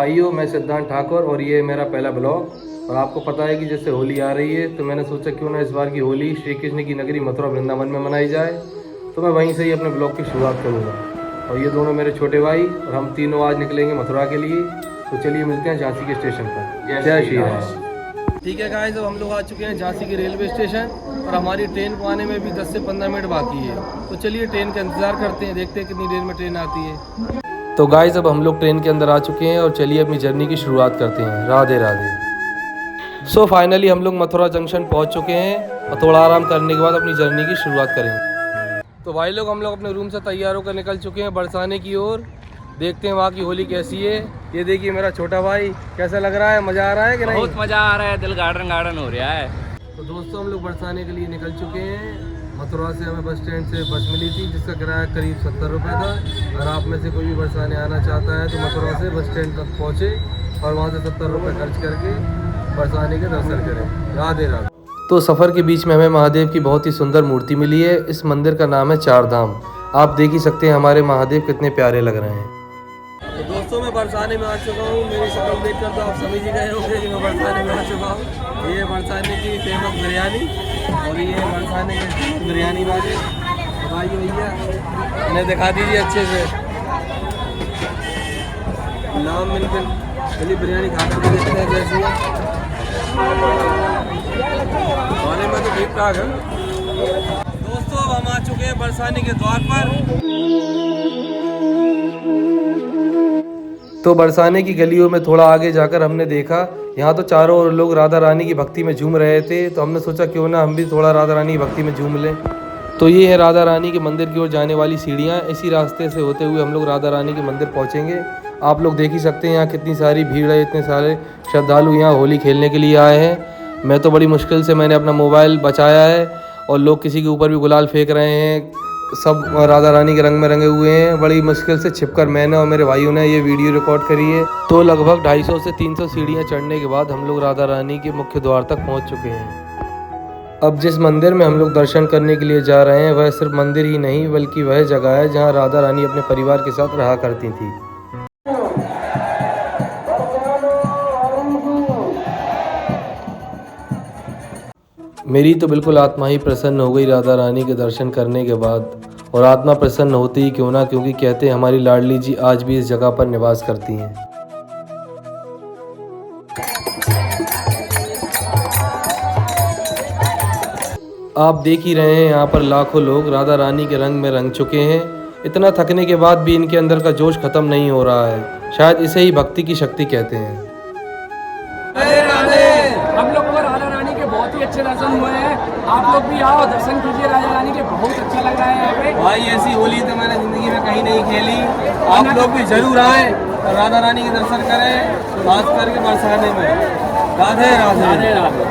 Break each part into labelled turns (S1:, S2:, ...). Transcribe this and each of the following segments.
S1: भाइयों, मैं सिद्धांत ठाकुर और ये है मेरा पहला ब्लॉग। और आपको पता है कि जैसे होली आ रही है तो मैंने सोचा क्यों ना इस बार की होली श्री कृष्ण की नगरी मथुरा वृंदावन में मनाई जाए। तो मैं वहीं से ही अपने ब्लॉग की शुरुआत करूँगा। और ये दोनों मेरे छोटे भाई और हम तीनों आज निकलेंगे मथुरा के लिए। तो चलिए मिलते हैं झांसी के स्टेशन पर। जय श्री राम। ठीक है गाइस, अब हम लोग आ चुके हैं झांसी के रेलवे स्टेशन और हमारी ट्रेन को आने में भी 10 से 15 मिनट बाकी है। तो चलिए ट्रेन का इंतज़ार करते हैं, देखते हैं कितनी देर में ट्रेन आती है। तो गाइस, अब हम लोग ट्रेन के अंदर आ चुके हैं और चलिए अपनी जर्नी की शुरुआत करते हैं। राधे राधे। सो फाइनली हम लोग मथुरा जंक्शन पहुंच चुके हैं और थोड़ा आराम करने के बाद अपनी जर्नी की शुरुआत करेंगे। तो भाई लोग, हम लोग अपने रूम से तैयार होकर निकल चुके हैं बरसाने की ओर। देखते हैं वहाँ की होली कैसी है। ये देखिए मेरा छोटा भाई, कैसा लग रहा है? मज़ा आ रहा है कि नहीं?
S2: बहुत मज़ा आ रहा है, दिल गार्डन गार्डन हो रहा है।
S1: तो दोस्तों, हम लोग बरसाने के लिए निकल चुके हैं। मथुरा से हमें बस स्टैंड से बस मिली थी जिसका किराया करीब 70 रुपये था। अगर आप में से कोई भी बरसाने आना चाहता है तो मथुरा से बस स्टैंड तक पहुँचे और वहाँ से 70 रुपये खर्च करके बरसाने के दर्शन करें। राधे राधे। तो सफ़र के बीच में हमें महादेव की बहुत ही सुंदर मूर्ति मिली है। इस मंदिर का नाम है चार धाम। आप देख ही सकते हैं हमारे महादेव कितने प्यारे लग रहे हैं। तो दोस्तों, मैं बरसाने में आ चुका हूँ। मेरी शक्ल देखकर तो आप समझ ही गए होंगे कि मैं बरसाने में आ चुका हूँ। ये बरसाने की फेमस बिरयानी और ये बरसाने के बिरयानी वाले भाई भैया, इन्हें दिखा दीजिए अच्छे से नाम मिलकर। चलिए बिरयानी खा कर देखते हैं कैसी है। खाने में तो ठीक ठाक है। दोस्तों, अब हम आ चुके हैं बरसाने के द्वार पर। तो बरसाने की गलियों में थोड़ा आगे जाकर हमने देखा यहाँ तो चारों ओर लोग राधा रानी की भक्ति में झूम रहे थे। तो हमने सोचा क्यों ना हम भी थोड़ा राधा रानी की भक्ति में झूम लें। तो ये है राधा रानी के मंदिर की ओर जाने वाली सीढ़ियाँ। इसी रास्ते से होते हुए हम लोग राधा रानी के मंदिर पहुँचेंगे। आप लोग देख ही सकते हैं यहाँ कितनी सारी भीड़ है। इतने सारे श्रद्धालु यहाँ होली खेलने के लिए आए हैं। मैं तो बड़ी मुश्किल से मैंने अपना मोबाइल बचाया है और लोग किसी के ऊपर भी गुलाल फेंक रहे हैं। सब राधा रानी के रंग में रंगे हुए हैं। बड़ी मुश्किल से छिपकर मैंने और मेरे भाइयों ने ये वीडियो रिकॉर्ड करी है। तो लगभग 250 से 300 सीढ़ियाँ चढ़ने के बाद हम लोग राधा रानी के मुख्य द्वार तक पहुंच चुके हैं। अब जिस मंदिर में हम लोग दर्शन करने के लिए जा रहे हैं वह सिर्फ मंदिर ही नहीं बल्कि वह जगह है जहां राधा रानी अपने परिवार के साथ रहा करती थी। मेरी तो बिल्कुल आत्मा ही प्रसन्न हो गई राधा रानी के दर्शन करने के बाद। और आत्मा प्रसन्न होती ही क्यों ना, क्योंकि कहते हैं हमारी लाडली जी आज भी इस जगह पर निवास करती हैं। आप देख ही रहे हैं यहाँ पर लाखों लोग राधा रानी के रंग में रंग चुके हैं। इतना थकने के बाद भी इनके अंदर का जोश खत्म नहीं हो रहा है। शायद इसे ही भक्ति की शक्ति कहते हैं।
S2: हम लोग को राधा रानी के बहुत ही अच्छे दर्शन हुए हैं। आप लोग भी आओ, दर्शन कीजिए राधा रानी के। बहुत अच्छा लग रहा है यहाँ पे। भाई, ऐसी होली तो मैंने जिंदगी में कहीं नहीं खेली। आप लोग भी जरूर आए और राधा रानी के दर्शन करें, खास करके बरसाने में। राधे राधे राधे।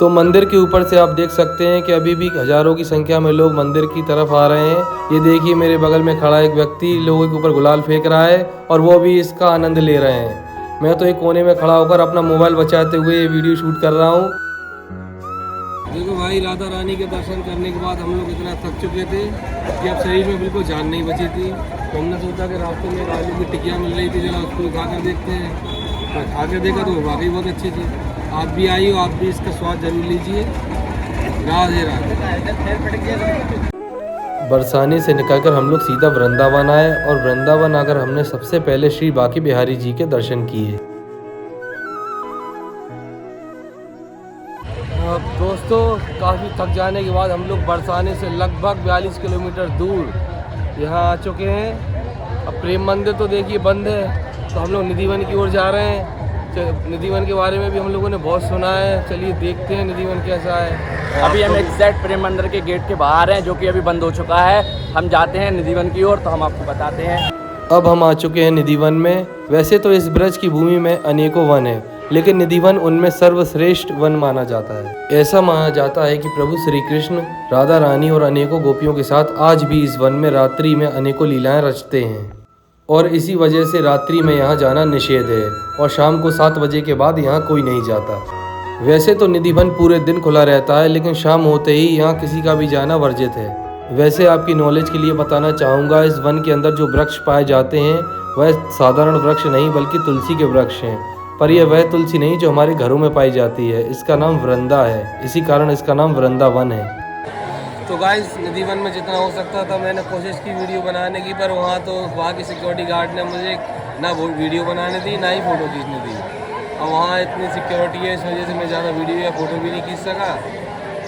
S1: तो मंदिर के ऊपर से आप देख सकते हैं कि अभी भी हजारों की संख्या में लोग मंदिर की तरफ आ रहे हैं। ये देखिए मेरे बगल में खड़ा एक व्यक्ति लोगों के ऊपर गुलाल फेंक रहा है और वो भी इसका आनंद ले रहे हैं। मैं तो एक कोने में खड़ा होकर अपना मोबाइल बचाते हुए ये वीडियो शूट कर रहा हूँ। देखो भाई, राधा रानी के दर्शन करने के बाद हम लोग इतना थक चुके थे कि अब शरीर में बिल्कुल जान नहीं बची थी। तो हमने सोचा कि रास्ते में आलू की टिकियाँ मिल रही थी, जरा उसको खा कर देखते हैं। तो खा कर देखा तो वाकई बहुत अच्छी थी। आप भी आई हो, आप भी इसका स्वाद जरूर लीजिए। राधे राधे। बरसाने से निकलकर हम लोग सीधा वृंदावन आए और वृंदावन आकर हमने सबसे पहले श्री बांके बिहारी जी के दर्शन किए। दोस्तों, काफ़ी थक जाने के बाद हम लोग बरसाने से लगभग 42 किलोमीटर दूर यहाँ आ चुके हैं। अब प्रेम मंदिर तो देखिए बंद है, तो हम लोग निधिवन की ओर जा रहे हैं। निधिवन के बारे में भी हम लोगों ने बहुत सुना है। चलिए देखते हैं निधिवन कैसा है।
S2: अभी हम एग्जैक्ट प्रेम मंदिर के गेट के बाहर हैं, जो कि अभी बंद हो चुका है। हम जाते हैं निधिवन की ओर, तो हम आपको बताते हैं।
S1: अब हम आ चुके हैं निधिवन में। वैसे तो इस ब्रज की भूमि में अनेकों वन हैं, लेकिन निधिवन उनमें सर्वश्रेष्ठ वन माना जाता है। ऐसा माना जाता है कि प्रभु श्री कृष्ण राधा रानी और अनेकों गोपियों के साथ आज भी इस वन में रात्रि में अनेकों लीलाएं रचते हैं और इसी वजह से रात्रि में यहाँ जाना निषेध है और शाम को 7 बजे के बाद यहाँ कोई नहीं जाता। वैसे तो निधिवन पूरे दिन खुला रहता है, लेकिन शाम होते ही यहाँ किसी का भी जाना वर्जित है। वैसे आपकी नॉलेज के लिए बताना चाहूँगा, इस वन के अंदर जो वृक्ष पाए जाते हैं वह साधारण वृक्ष नहीं बल्कि तुलसी के वृक्ष हैं, पर यह वह तुलसी नहीं जो हमारे घरों में पाई जाती है। इसका नाम वृंदा है, इसी कारण इसका नाम वृंदावन है। तो गाइस, नदी वन में जितना हो सकता था मैंने कोशिश की वीडियो बनाने की, पर वहाँ की सिक्योरिटी गार्ड ने मुझे ना वीडियो बनाने दी ना ही फ़ोटो खींचने दी। और वहाँ इतनी सिक्योरिटी है, इस वजह से मैं ज़्यादा वीडियो या फ़ोटो भी नहीं खींच सका।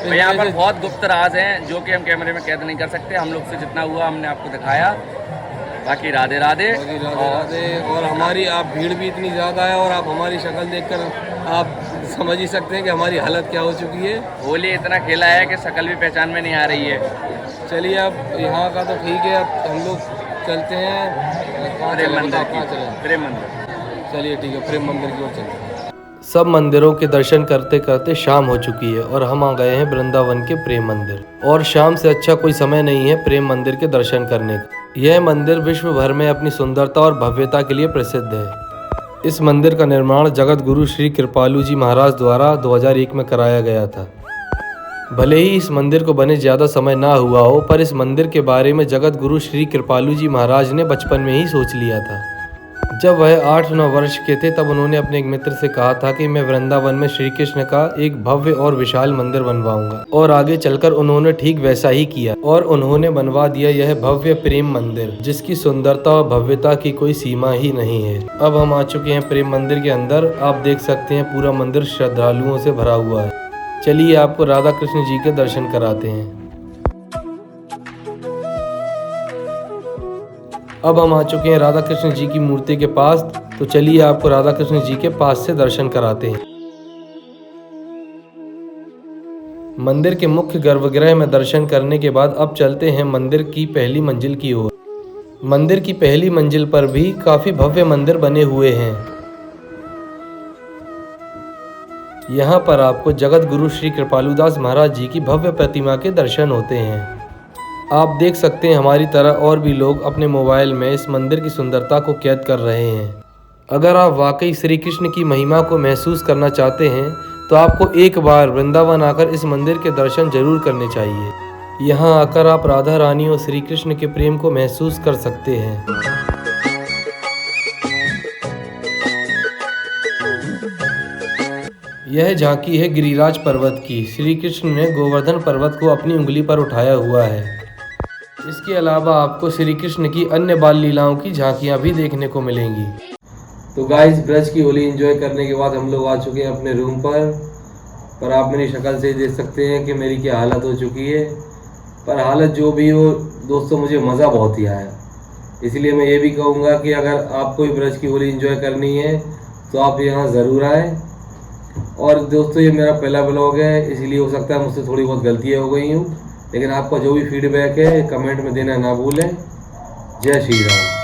S3: तो यहाँ पर बहुत गुप्त राज हैं जो कि हम कैमरे में कैद नहीं कर सकते। हम लोग से जितना हुआ हमने आपको दिखाया। बाकी राधे राधे।
S1: और हमारी आप भीड़ भी इतनी ज़्यादा है और आप हमारी शक्ल देखकर आप समझ ही सकते हैं कि हमारी हालत क्या हो चुकी है।
S3: होली इतना खेला है कि शक्ल भी पहचान में नहीं आ रही है।
S1: चलिए, अब यहाँ का तो ठीक है, अब हम लोग चलते हैं
S3: प्रेम मंदिर।
S1: चलिए ठीक है, प्रेम मंदिर की ओर चलते हैं। सब मंदिरों के दर्शन करते करते शाम हो चुकी है और हम आ गए हैं वृंदावन के प्रेम मंदिर। और शाम से अच्छा कोई समय नहीं है प्रेम मंदिर के दर्शन करने का। यह मंदिर विश्व भर में अपनी सुंदरता और भव्यता के लिए प्रसिद्ध है। इस मंदिर का निर्माण जगत गुरु श्री कृपालु जी महाराज द्वारा 2001 में कराया गया था। भले ही इस मंदिर को बने ज़्यादा समय ना हुआ हो, पर इस मंदिर के बारे में जगत गुरु श्री कृपालु जी महाराज ने बचपन में ही सोच लिया था। जब वह 8-9 वर्ष के थे तब उन्होंने अपने एक मित्र से कहा था कि मैं वृंदावन में श्री कृष्ण का एक भव्य और विशाल मंदिर बनवाऊंगा। और आगे चलकर उन्होंने ठीक वैसा ही किया और उन्होंने बनवा दिया यह भव्य प्रेम मंदिर, जिसकी सुंदरता और भव्यता की कोई सीमा ही नहीं है। अब हम आ चुके हैं प्रेम मंदिर के अंदर। आप देख सकते हैं पूरा मंदिर श्रद्धालुओं से भरा हुआ है। चलिए आपको राधा कृष्ण जी के दर्शन कराते हैं। अब हम आ चुके हैं राधा कृष्ण जी की मूर्ति के पास, तो चलिए आपको राधा कृष्ण जी के पास से दर्शन कराते हैं। मंदिर के मुख्य गर्भगृह में दर्शन करने के बाद अब चलते हैं मंदिर की पहली मंजिल की ओर। मंदिर की पहली मंजिल पर भी काफी भव्य मंदिर बने हुए हैं। यहाँ पर आपको जगत गुरु श्री कृपालुदास महाराज जी की भव्य प्रतिमा के दर्शन होते हैं। आप देख सकते हैं हमारी तरह और भी लोग अपने मोबाइल में इस मंदिर की सुंदरता को कैद कर रहे हैं। अगर आप वाकई श्री कृष्ण की महिमा को महसूस करना चाहते हैं तो आपको एक बार वृंदावन आकर इस मंदिर के दर्शन जरूर करने चाहिए। यहाँ आकर आप राधा रानी और श्री कृष्ण के प्रेम को महसूस कर सकते हैं। यह झांकी है गिरिराज पर्वत की। श्री कृष्ण ने गोवर्धन पर्वत को अपनी उंगली पर उठाया हुआ है। इसके अलावा आपको श्री कृष्ण की अन्य बाल लीलाओं की झांकियां भी देखने को मिलेंगी। तो गाइस, ब्रज की होली एंजॉय करने के बाद हम लोग आ चुके हैं अपने रूम पर आप मेरी शक्ल से देख सकते हैं कि मेरी क्या हालत हो चुकी है। पर हालत जो भी हो दोस्तों, मुझे मज़ा बहुत ही आया। इसलिए मैं ये भी कहूँगा कि अगर आपको भी ब्रज की होली एंजॉय करनी है तो आप यहाँ ज़रूर आएँ। और दोस्तों, ये मेरा पहला ब्लॉग है, इसलिए हो सकता है मुझसे थोड़ी बहुत गलतियाँ हो गई हूँ, लेकिन आपका जो भी फीडबैक है कमेंट में देना ना भूलें। जय श्री राम।